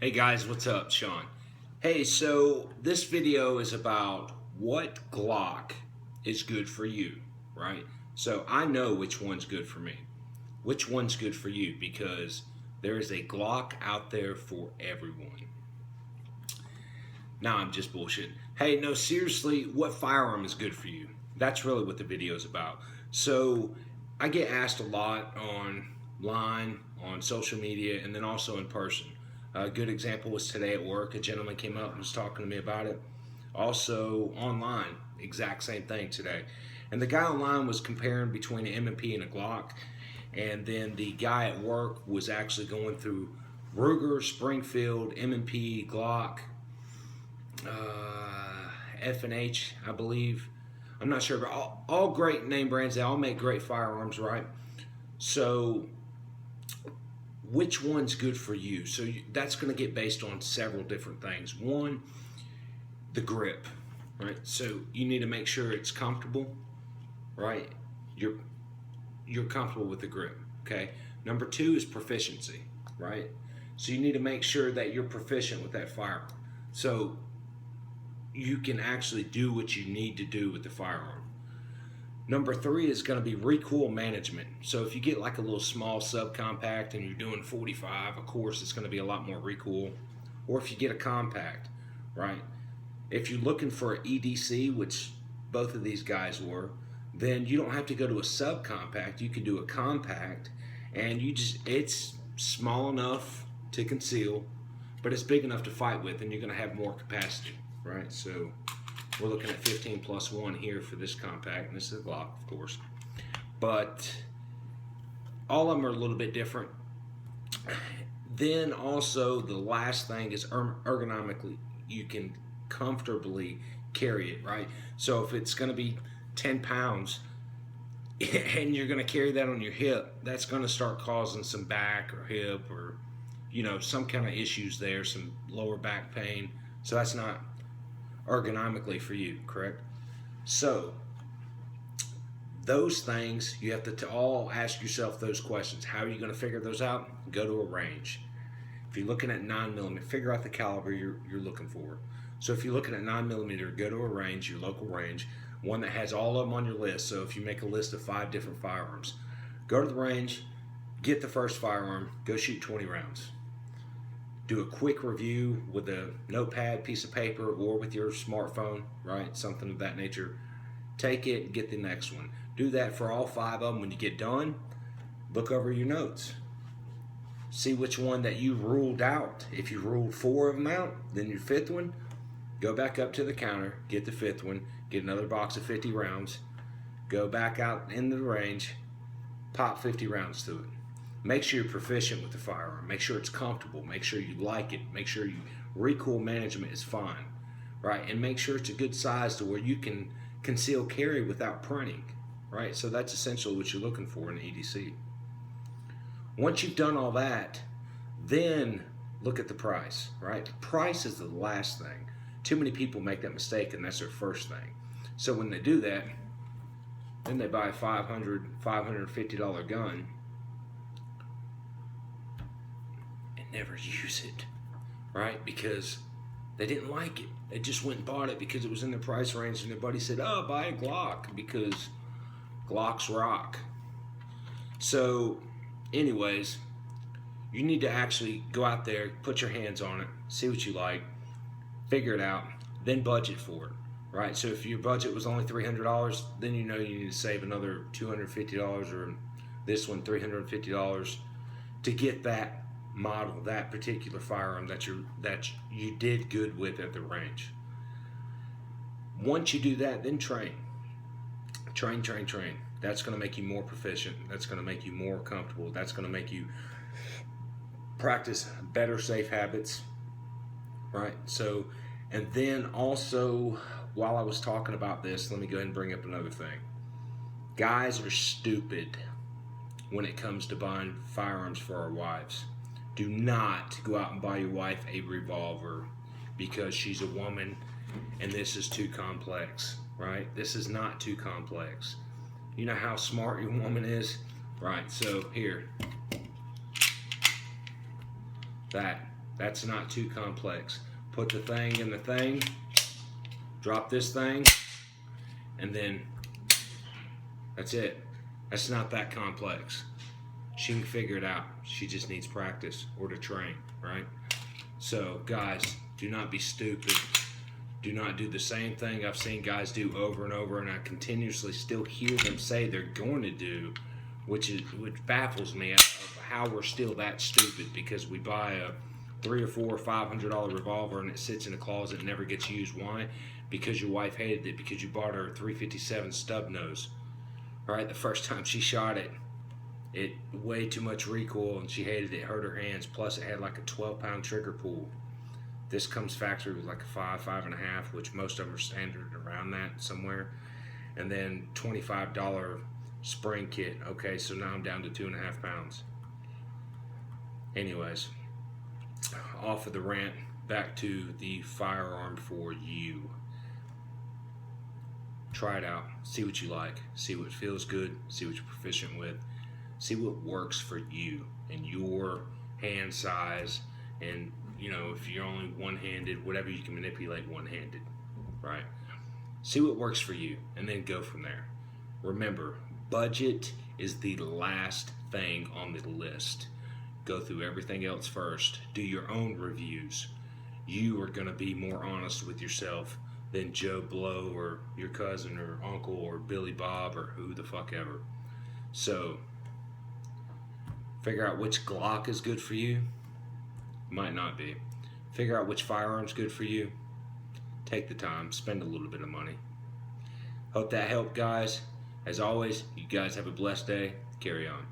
Hey guys, what's up? Sean. Hey, so this video is about what Glock is good for you, right? So I know which one's good for me. Which one's good for you? Because there is a Glock out there for everyone. Nah, I'm just bullshit. Hey, no, seriously, what firearm is good for you? That's really what the video is about. So I get asked a lot online, on social media, and then also in person. A good example was today at work. A gentleman came up and was talking to me about it. Also online, exact same thing today. And the guy online was comparing between an M&P and a Glock. And then the guy at work was actually going through Ruger, Springfield, M&P, Glock, F&H, I believe. I'm not sure, but all great name brands. They all make great firearms, right? So which one's good for you? So that's going to get based on several different things. One, the grip, right? So you need to make sure it's comfortable, right? You're comfortable with the grip, okay? Number two is proficiency, right? So you need to make sure that you're proficient with that firearm. So you can actually do what you need to do with the firearm. Number three is going to be recoil management. So if you get like a little small subcompact and you're doing 45, of course it's going to be a lot more recoil. Or if you get a compact, right? If you're looking for an EDC, which both of these guys were, then you don't have to go to a subcompact. You can do a compact, and it's small enough to conceal, but it's big enough to fight with, and you're going to have more capacity, right? So we're looking at 15+1 here for this compact, and this is a Glock, of course. But all of them are a little bit different. Then also the last thing is ergonomically, you can comfortably carry it, right? So if it's going to be 10 pounds and you're going to carry that on your hip, that's going to start causing some back or hip or, some kind of issues there, some lower back pain. So that's not ergonomically for you, correct? So those things, you have to all ask yourself those questions. How are you going to figure those out? Go to a range. If you're looking at 9mm, figure out the caliber you're looking for. So if you're looking at 9mm, go to a range, your local range, one that has all of them on your list. So if you make a list of 5 different firearms, go to the range, get the first firearm, go shoot 20 rounds. Do a quick review with a notepad, piece of paper, or with your smartphone, right? Something of that nature. Take it, get the next one. Do that for all 5 of them. When you get done, look over your notes. See which one that you ruled out. If you ruled 4 of them out, then your 5th one, go back up to the counter, get the 5th one, get another box of 50 rounds, go back out in the range, pop 50 rounds to it. Make sure you're proficient with the firearm. Make sure it's comfortable. Make sure you like it. Make sure your recoil management is fine, right? And make sure it's a good size to where you can conceal carry without printing, right? So that's essentially what you're looking for in an EDC. Once you've done all that, then look at the price, right? Price is the last thing. Too many people make that mistake, and that's their first thing. So when they do that, then they buy a $550 gun and never use it, right? Because they didn't like it. They just went and bought it because it was in their price range, and their buddy said, oh, buy a Glock because Glocks rock. So anyways, you need to actually go out there, put your hands on it, see what you like, figure it out, then budget for it, right? So if your budget was only $300, then you know you need to save another $250, or this one $350 to get that model, that particular firearm that you did good with at the range. Once you do that, then train. That's going to make you more proficient. That's going to make you more comfortable. That's going to make you practice better safe habits, right? So, and then also, while I was talking about this, let me go ahead and bring up another thing. Guys are stupid when it comes to buying firearms for our wives. Do not go out and buy your wife a revolver because she's a woman and this is too complex, right? This is not too complex. You know how smart your woman is? Right, so here. That That's not too complex. Put the thing in the thing, drop this thing, and then that's it. That's not that complex. She can figure it out. She just needs practice or to train, right? So, guys, do not be stupid. Do not do the same thing I've seen guys do over and over, and I continuously still hear them say they're going to do, which baffles me of how we're still that stupid, because we buy a $300 or $400 or $500 revolver and it sits in a closet and never gets used. Why? Because your wife hated it, because you bought her a .357 stub nose. Right, the first time she shot it, it way too much recoil and she hated it. Hurt her hands. Plus, it had like a 12-pound trigger pull. This comes factory with like a 5.5, which most of them are standard around that somewhere. And then $25 spring kit. Okay, so now I'm down to 2.5 pounds. Anyways, off of the rant, back to the firearm for you. Try it out, see what you like, see what feels good, see what you're proficient with, see what works for you and your hand size, and if you're only one-handed, whatever you can manipulate one-handed, right? See what works for you and then go from there. Remember, budget is the last thing on the list. Go through everything else first. Do your own reviews. You are going to be more honest with yourself than Joe Blow or your cousin or uncle or Billy Bob or who the fuck ever. So, figure out which Glock is good for you. Might not be. Figure out which firearm's good for you. Take the time. Spend a little bit of money. Hope that helped, guys. As always, you guys have a blessed day. Carry on.